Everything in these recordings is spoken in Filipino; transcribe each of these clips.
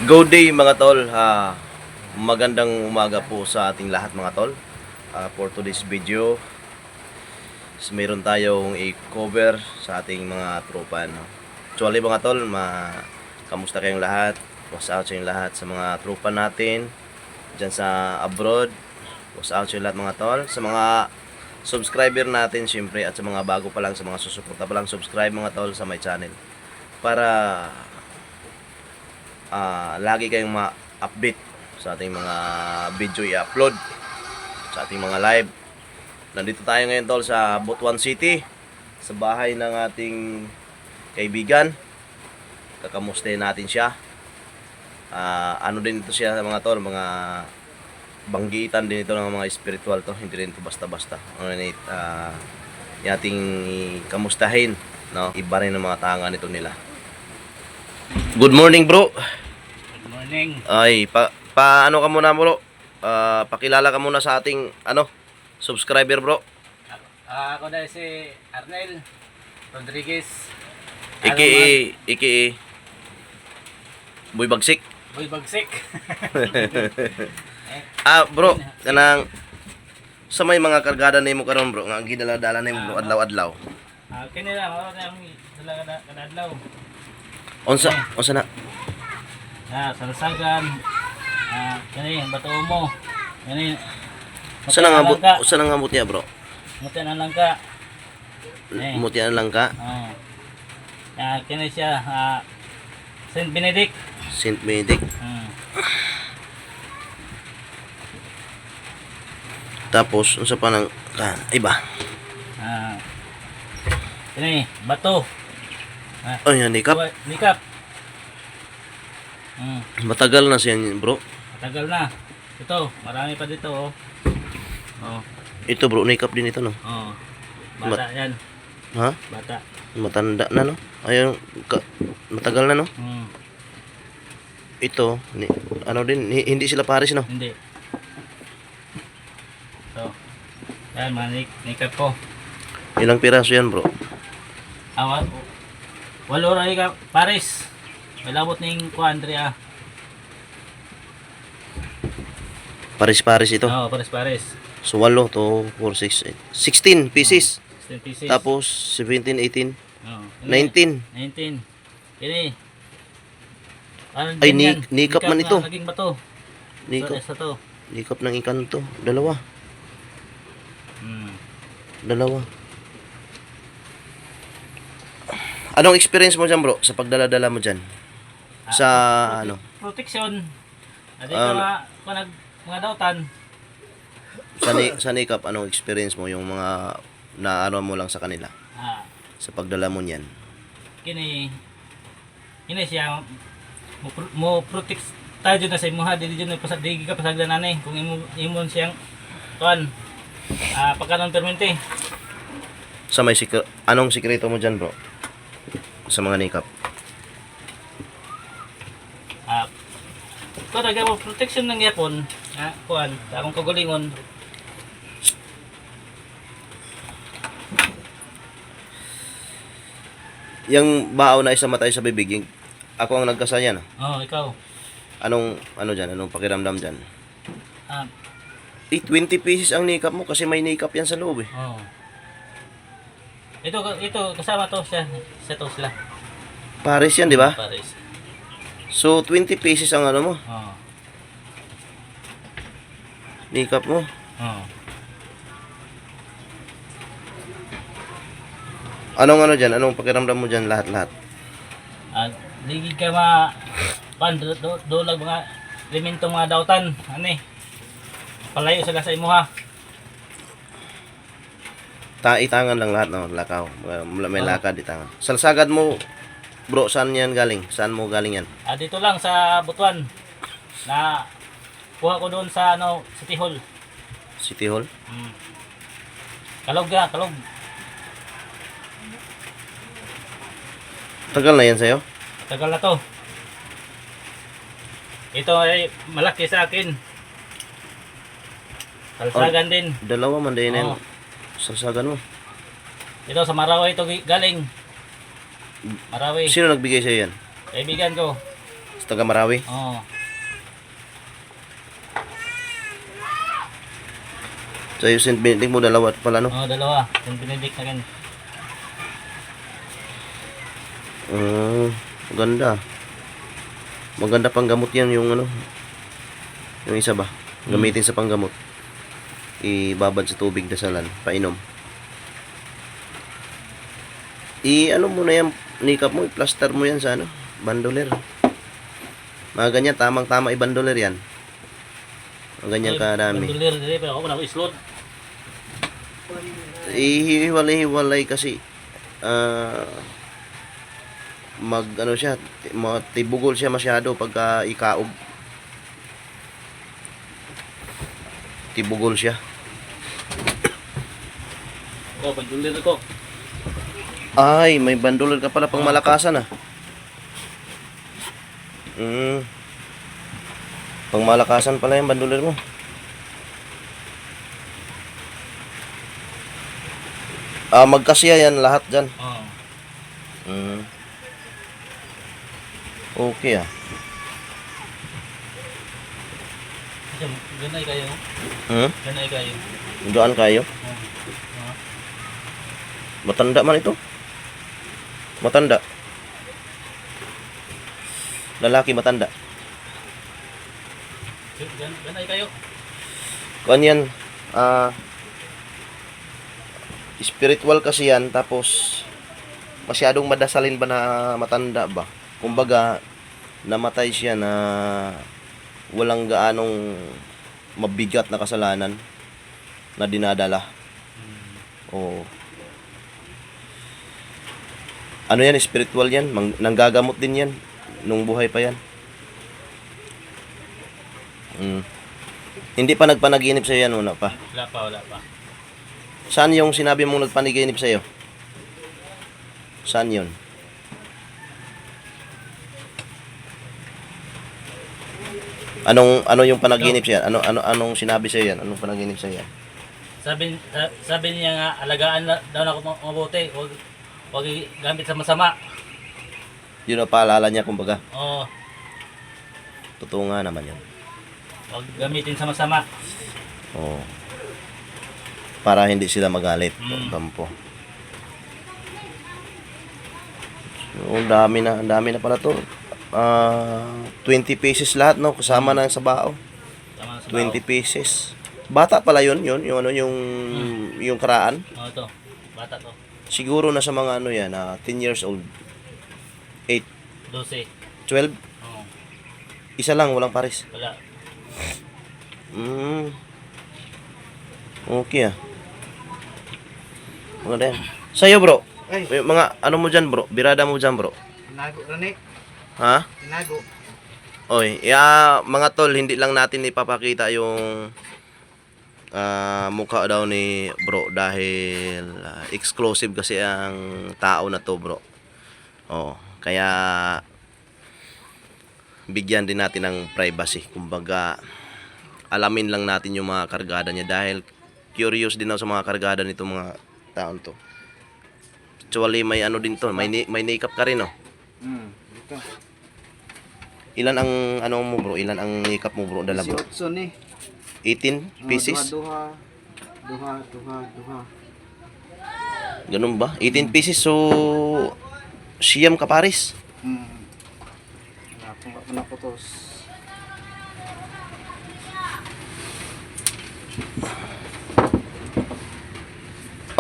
Good day mga tol. Magandang umaga po sa ating lahat mga tol. For today's video, meron tayong i-cover sa ating mga tropa. No? Actually mga tol, kamusta kayong lahat? Was out sa lahat sa mga tropa natin dyan sa abroad. Was out sa lahat mga tol. Sa mga subscriber natin syempre, at sa mga bago pa lang, sa mga susuporta pa lang, subscribe mga tol sa my channel para lagi kayong ma-update sa ating mga video i-upload sa ating mga live. Nandito tayo ngayon tol sa Butuan City, sa bahay ng ating kaibigan. Kakamustahin natin siya. Ano din ito siya mga tol, mga banggitan din ito ng mga spiritual to, hindi rin ito basta-basta. Ating kamustahin, no? Iba rin ang mga tanga nito nila. Good morning bro. Good morning. Ay, ano ka muna bro? Pakilala ka muna sa ating subscriber bro. Ako dahil si Arnel Rodriguez. AKA Boy Bagsik. Boy Bagsik. Bro, kanang sa may mga kargada nimo karon bro, nga gidala-dala nimo bro adlaw-adlaw. Kanila mo na yung kadadlaw. Unsa na? Salsagan. Kani bato mo. Kani. Sa nang ambot niya bro? Mutya na lang ka. Mutya na lang ka? Oo. Kani siya Saint Benedict. Saint Benedict. Tapos unsa pa nang iba? Kani bato. Ay, nikap. Nikap. Matagal na siya bro. Matagal na. Ito, marami pa dito oh. Oh. Ito bro, nikap din ito no. Oh. Bata yan. Ha? Bata. Matanda na no. Ayun, matagal na no. Ito, ano din, hindi sila pares no. Hindi. So. Yan, nikap ko. Ilang piraso yan bro? Walo rin ka, Paris. May labot ng Andrea. Pares-pares ito. Oo, Paris. So 8 to 4, 6, 8. 16 pieces. 16 pieces. Tapos 17, 18, Oo. 19. 19. Kini. Ano Ay, din yan? nikap man ito. Naging bato. Nikap. Sa to. Nikap ng ikanto. Dalawa. Dalawa. Anong experience mo dyan bro sa pagdala-dala mo dyan? Sa ano? Protection. Adi ka mga dautan. Sa nikap, anong experience mo? Yung mga naano mo lang sa kanila? Sa pagdala mo niyan? Kini siya mo protect tayo dyan na sa imuha. Dili dyan digi ka pasagdan nanay. Kung imon siyang tuan. Pagkanon permente. Sa may anong sikreto mo dyan bro? Sa mga nikap? Talaga mo protection ng yapon. Kuan, sa akong kagalingon. Yung bao na isa matay sa bibig, ako ang nagkasanya no? Oo, ikaw. Anong dyan? Anong pakiramdam dyan? 20 pieces ang nikap mo kasi may nikap yan sa loob eh. Oo. Ito kasama to siya. To sila. Pares yan, di ba? Pares. So 20 pieces ang ano mo, Oo. nikap mo. Oo. Anong dyan? Anong pakiramdam mo dyan lahat-lahat? Ligi ka dolag mga elemento mga dautan. Palayo sila sa imuha. Itangan lang lahat no, lakaw. May lakad itangan. Salsagad mo, bro, saan yan galing? Saan mo galing yan? Dito lang sa Butuan. Na kuha ko doon sa City Hall. City Hall? Kalog. Tagal na yan sa'yo? Tagal na to. Ito ay malaki sa akin. Salsagan din. Dalawa man din yan. Salsagan mo. Ito sa Marawi ito galing. Marawi. Sino nagbigay sa'yo yan? Kaibigan ko. Sa taga Marawi. Oo. Sa iyo, St. Benedict mo, dalawa pala, no? Oo, dalawa. Yung Benedict na ganun. Maganda. Maganda pang gamot yan, yung ano. Yung isa ba? Gamitin sa panggamot. Ibabad sa tubig, dasalan, painom. Ano mo na yan, nikap mo, i-plaster mo yan sa ano, bandoler. Mga ganyan, tamang-tama i-bandoler yan. Mga ganyan kadami. Bandoler dire, pero ako wala ko islot. Ihiwalay-hiwalay kasi ano siya, tibugol siya masyado pagka ikaog. Tibugol siya. Bandoler ko. Ay, may bandoler ka pala pang malakasan ah. Pang malakasan pala yung bandoler mo. Magkasya yan lahat dyan. Oo. Okay ah. Ganay kayo. Ganay kayo. Doon kayo? Oo. Matanda man ito. Matanda. Lalaki matanda. Ganay kayo. Kanyan, spiritual kasi yan, tapos masyadong madasalin ba na matanda ba? Kumbaga, namatay siya na walang gaanong mabigat na kasalanan na dinadala. O ano yan, spiritual yan, nanggagamot din yan nung buhay pa yan. Hindi pa nagpanaginip sa'yo yan, una pa. Wala pa. Saan yung sinabi mong nagpanaginip sa'yo? Saan yun? Ano yung panaginip siya? Anong sinabi sa'yo yan? Anong panaginip sa'yo yan? Sabi niya nga, alagaan daw na ako mabuti. Huwag gamit sa masama. Yun ang paalala niya, kumbaga. Oo. Totoo nga naman yan. Huwag gamitin sa masama. Oo. Para hindi sila magalit. Tampo. So, ang dami na pala to. 20 pieces lahat, no? Kasama na sa bao. Tama sa 20 pieces. Bata pala yun, yung yung karaan. Oo, ito. Bata to. Siguro na sa mga ano yan, 10 years old. 8, 12. 12. Oo. Isa lang, walang pares. Wala. Okay ah. Maganda yan. Sa'yo bro, Ay, may mga ano mo dyan bro, birada mo dyan bro. tinago Rene. Ha? Tinago. Oy, mga tol, hindi lang natin ipapakita yung mukha daw ni bro dahil exclusive kasi ang tao na to bro. Oh, kaya bigyan din natin ng privacy. Kumbaga, alamin lang natin yung mga kargada niya dahil curious din ako sa mga kargada nito mga taon to. Actually, may ano din to, may makeup ka rin, no? Ito. Ilan ang ano mo bro? Ilan ang makeup mo bro? Dala bro? 18 ni. 18 pieces? Duha. Ganun ba? 18 pieces, so siyam ka pares. Wala akong naputos.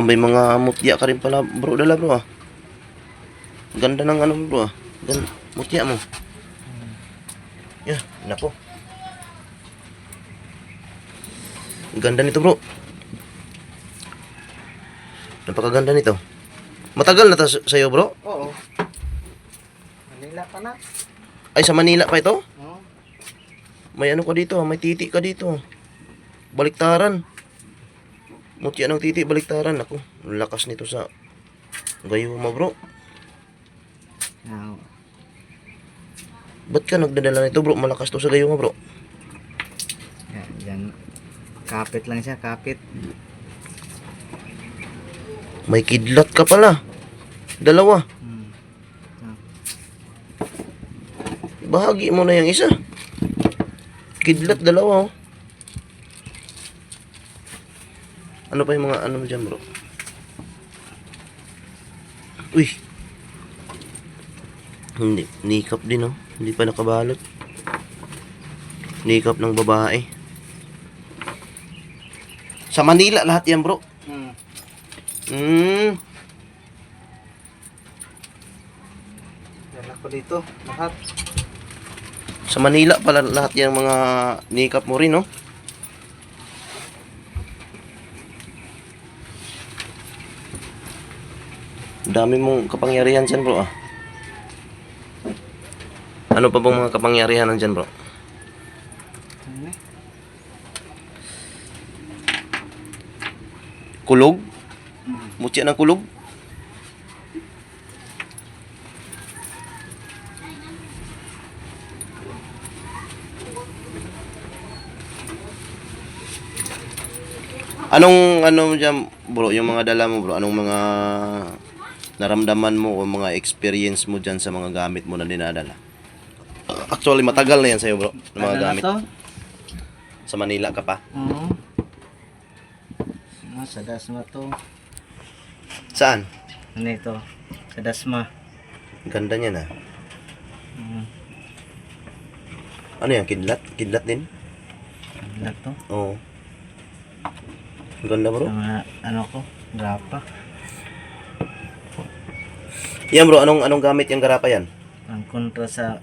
May mga mutya ka rin pala bro, dala bro ah. Ganda ng ano bro ah. Mutya mo. Yeah, nako. Ganda nito bro. Napakaganda nito. Matagal na to sa'yo bro? Oo. Manila pa na. Ay, sa Manila pa ito? Oo. May ano ka dito, may titi ka dito. Baliktaran. Mutya ng titi, baliktaran. Ako, lakas nito sa gayuma bro. Now, Ba't ka nagdadala nito bro? Malakas to sa gayuma bro. yan. Kapit lang siya, kapit. May kidlat ka pala. Dalawa. Hmm. Ba, Bahagi mo na yung isa. Kidlat dalawa, oh. Ano pa yung mga ano dyan, bro? Uy! Hindi. Nikap din, oh. Hindi pa nakabalot. Nikap ng babae. Sa Manila lahat yan, bro. Hmm. Yan ako dito. Lahat. Sa Manila pala lahat yung mga nikap mo rin, no? Dami mong kapangyarihan dyan, bro, ah. Ano pa bang mga kapangyarihan nandyan, bro? Ano eh? Kulog? Mutya ng kulog? Anong ano dyan, bro, yung mga dala mo, bro? Anong mga naramdaman mo o mga experience mo dyan sa mga gamit mo na dinadala? Actually, matagal na yan sa'yo, bro, ng mga Ano na gamit. to? Sa Manila ka pa. Oo. Sa Dasma to. Saan? Ano ito? Sa Dasma. Ganda niya na. Mm. Ano yan? Kidlat? Kidlat din? Ano to? Oo. Ganda, bro. Sa mga ano ko? Grapa. Yan, bro. Anong gamit yung garapa yan? Ang kontra sa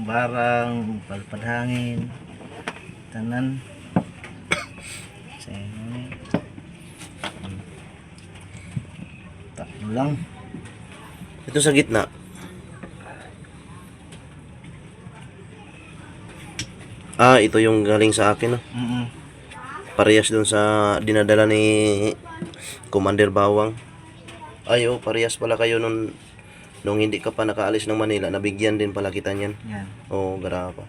barang, palpadhangin, tanan. Sa inyo. Takbo lang. Ito sa gitna. Ah, ito yung galing sa akin, no? Parehas dun sa dinadala ni Commander Bawang. Ay, oh, parehas pala kayo nung hindi ka pa nakaalis ng Manila. Nabigyan din pala kita niyan. Yan. Oo, garapa.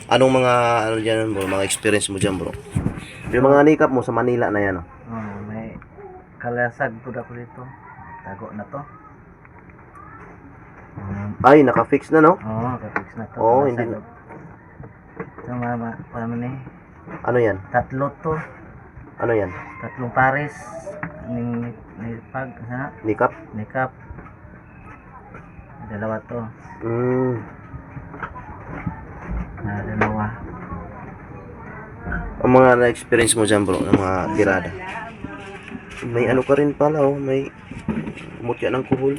Anong mga, ano dyan, bro? Mga experience mo dyan, bro? Yung mga nikap mo sa Manila na yan, oh. Oh, may kalasag po ako dito. Tago na to. Ay, naka-fix na, no? Oo, kapix na to. Oo, Kalasag. hindi na. Ito mama, paano ni? Ano yan? Tatlo to. Ano yan? Tatlong pares. Ning pag sana Nikap? nikap. Dalawa to. Dalawa. Ang mga na-experience mo dyan, bro, ng mga tirada. May ano ka rin pala, oh. May mutya ng kuhol.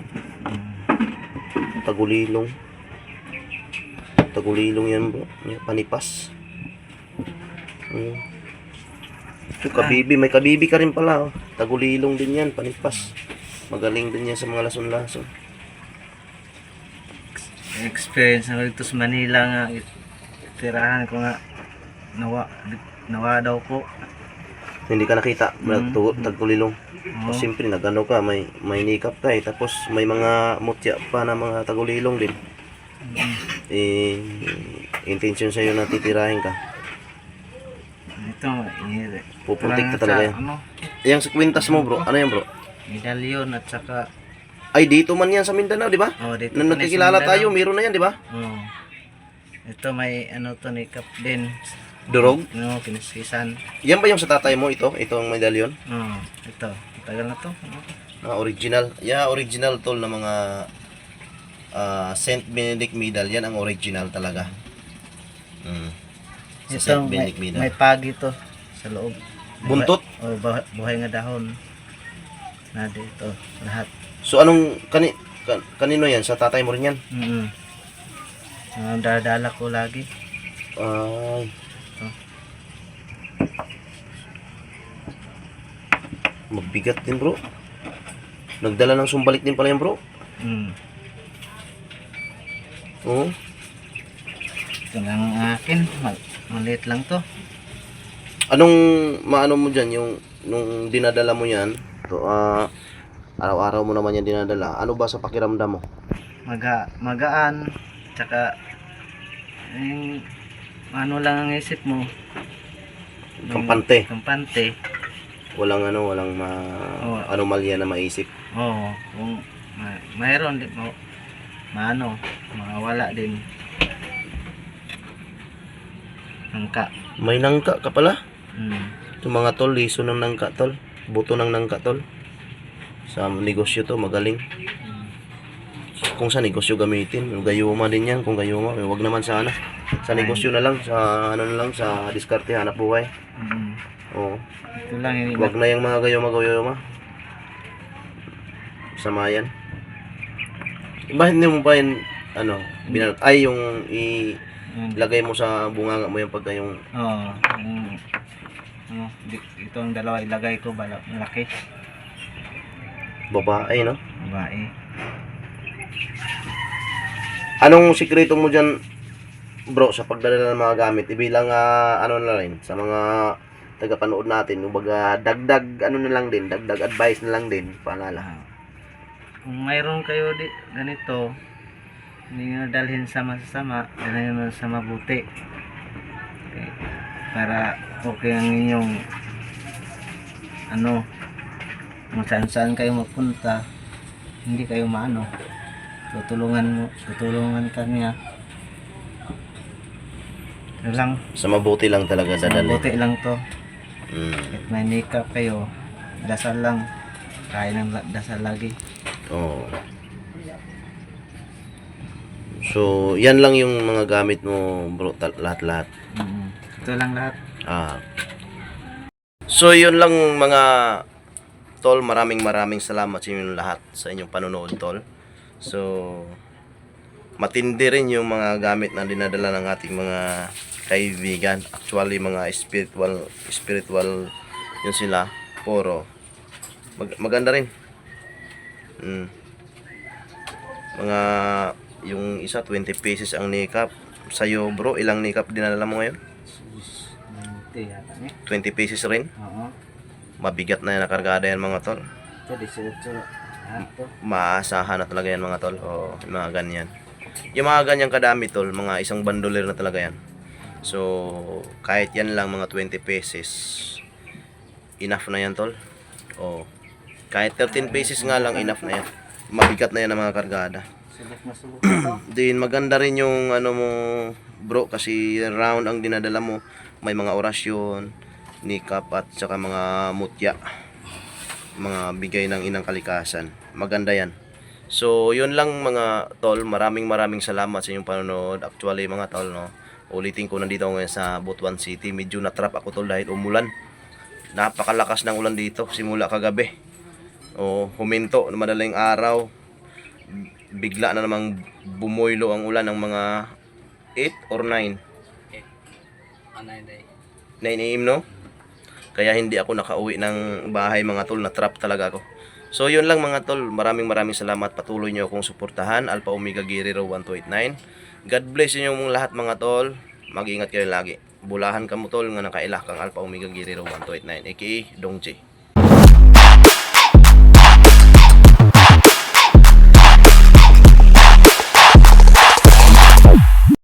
Tagulilong. Tagulilong yan, bro. Yan, panipas. Ito, kabibi. May kabibi ka rin pala, oh. Tagulilong din yan, panipas. Magaling din yan sa mga lason-lason. Experience na dito sa Manila nga. Tirahan ko nga. Nawa daw ko. Hindi ka nakita, tagulilong. Oo. Siyempre, nagano ka, may nikap ka eh. Tapos may mga mutya pa na mga tagulilong din. Intention sa'yo na titirahin ka. Ito, Puputik ka talaga yan. Ano? Yung sa kwintas mo, bro, ano yan, bro? Medalyon at saka Ay, dito man yan sa Mindanao, di ba? dito Nung pa ni nagkikilala sa tayo, meron na yan, di ba? Oo. Ito may ano to ni Kap din. Durog. No, kinasisan. Yan ba yung sa tatay mo, ito? Ito ang medalyon? Oo. Ito. Tagal na to. Original. Yeah, original tol na mga Saint Benedict medal. Yan ang original talaga. Sa Ito Saint Benedict medal. may pagi to sa loob. Buntot? O buhay nga dahon. Na dito lahat. So, anong, kanino yan? Sa tatay mo rin yan? Dadala ko lagi. Ay. Magbigat din, bro. Nagdala ng sumbalik din pala yan, bro. Oo. Ito lang ang akin. Maliit lang to. Anong maano mo dyan, yung nung dinadala mo yan, to, araw-araw mo naman yan dinadala, ano ba sa pakiramdam mo? Magaan. Tsaka ano lang ang isip mo. Kampante. Kampante. Walang Oo. anomalya na maisip. Oo. Kung mayroon di mo mawala din. Nangka. May nangka ka pala. Mm. Ito mga tol, liso ng nangka tol. Buto ng nangka tol. Sa negosyo to, magaling. Kung sa negosyo gamitin, gayuma din yan. Kung gayuma, wag naman sa ano. Sa negosyo na lang, sa ano na lang, sa diskarte, hanap buhay. Mm. Oo. Ito lang yung Wag na yung mga gayuma. Sama yan. Bakit hindi mo pa yun, ano, ay yung ilagay mo sa bunganga mo yung pagka yung Oo. Itong dalawa ilagay ko malaki. babae, no? Babae. Anong sikreto mo dyan, bro, sa pagdala ng mga gamit? Ibilang, ano na rin, sa mga tagapanood natin, yung baga, dagdag, ano na lang din, dagdag advice na lang din, panala. Kung mayroon kayo ganito, hindi nyo dalhin sa masasama, dalhin nyo sa mabuti. Okay. Para okay ang inyong kung saan kayo magpunta, hindi kayo tutulungan kanya. Ito lang, Sa mabuti lang talaga sa dadali. mabuti lang to. Mm. At may makeup kayo, dasal lang. Kain ng dasal lagi. Oo. So, yan lang yung mga gamit mo, bro, lahat-lahat. Ito lang lahat. So, yun lang mga tol, maraming salamat sa inyong lahat sa inyong panonood, tol. So, matindi rin yung mga gamit na dinadala ng ating mga kaibigan. Actually, mga spiritual yun sila. Puro. Maganda rin. Mga, yung isa, 20 pieces ang nikap. Sa'yo, bro, ilang nikap dinadala mo ngayon? 20 pieces rin? Oo. Mabigat na yan, nakargada yan mga tol. Ito, 18. Ito. Maasahan na talaga yan mga tol. O, yung mga ganyan. Yung mga ganyang kadami tol, mga isang bandoler na talaga yan. So, kahit yan lang mga 20 pieces, enough na yan tol. O, kahit 13 pieces nga lang, enough na yan. Mabigat na yan ang mga kargada. Subok na subok na to. Din maganda rin yung ano mo bro, kasi round ang dinadala mo. May mga orasyon, nikap at saka mga mutya, mga bigay ng inang kalikasan. Maganda yan. So yun lang mga tol, maraming salamat sa inyong panonood. Actually mga tol, no, ulitin ko, nandito ako ngayon sa Butuan City. Medyo natrap ako tol dahil umulan. Napakalakas ng ulan dito simula kagabi. O huminto na madaling araw, bigla na namang bumoylo ang ulan ng mga 8 or 9 9 AM, no? Kaya hindi ako nakauwi ng bahay mga tol, na trap talaga ako. So yun lang mga tol, maraming salamat. Patuloy nyo akong suportahan. Alpha Omega Guerrero 1289. God bless inyo mong lahat mga tol. Mag-ingat kayo lagi. Bulahan ka mo tol nga nakailah kang Alpha Omega Guerrero 1289 aka Dong J.